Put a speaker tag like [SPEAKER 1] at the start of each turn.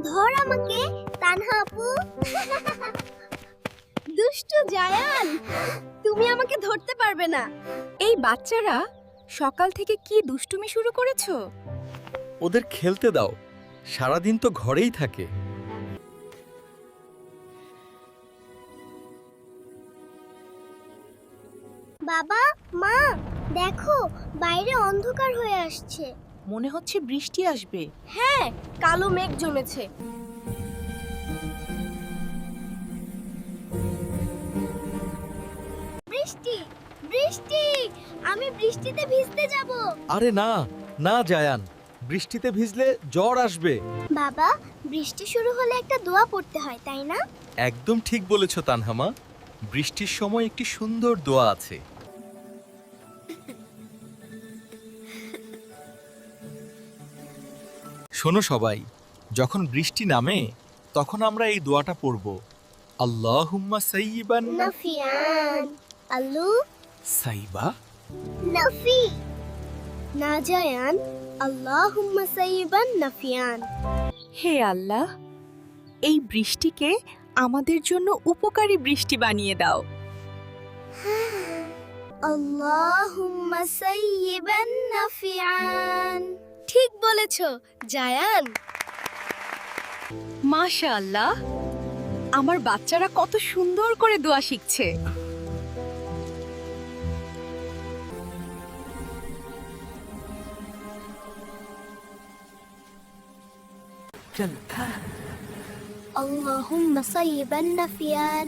[SPEAKER 1] ধর আমাকে তানহা আপু। দুষ্টু জায়ান, তুমি আমাকে ধরতে পারবে না।
[SPEAKER 2] এই বাচ্চারা সকাল থেকে কি দুষ্টুমি শুরু করেছো?
[SPEAKER 3] ওদের খেলতে দাও, সারাদিন তো ঘরেই থাকে।
[SPEAKER 1] বাবা, মা, দেখো বাইরে অন্ধকার হয়ে আসছে।
[SPEAKER 2] মনে হচ্ছে বৃষ্টি আসবে।
[SPEAKER 1] হ্যাঁ, কালো মেঘ জমেছে। বৃষ্টি, বৃষ্টি, আমি বৃষ্টিতে ভিজতে যাব।
[SPEAKER 3] আরে না, না জায়ান, বৃষ্টিতে ভিজলে জ্বর আসবে।
[SPEAKER 1] বাবা, বৃষ্টি শুরু হলে একটা দোয়া পড়তে হয়, তাই না?
[SPEAKER 3] একদম ঠিক বলেছ তানহামা, বৃষ্টির সময় একটি সুন্দর দোয়া আছে। শোনো সবাই, যখন বৃষ্টি নামে তখন আমরা এই দোয়াটা পড়ব। আল্লাহুম্মা সাইয়িবান
[SPEAKER 1] নাফিয়ান, আল্লু,
[SPEAKER 3] সাইবা।
[SPEAKER 1] নাফি, নাজায়ান, আল্লাহুম্মা সাইয়িবান নাফিয়ান।
[SPEAKER 2] হে আল্লাহ, এই বৃষ্টিকে আমাদের জন্য উপকারী বৃষ্টি বানিয়ে দাও।
[SPEAKER 1] আল্লাহুম্মা সাইয়িবান নাফিয়ান। ঠিক বলেছো জায়ান।
[SPEAKER 2] মাশাআল্লাহ, আমার বাচ্চারা কত সুন্দর করে দোয়া শিখছে।
[SPEAKER 1] اللهم صيبا نفيان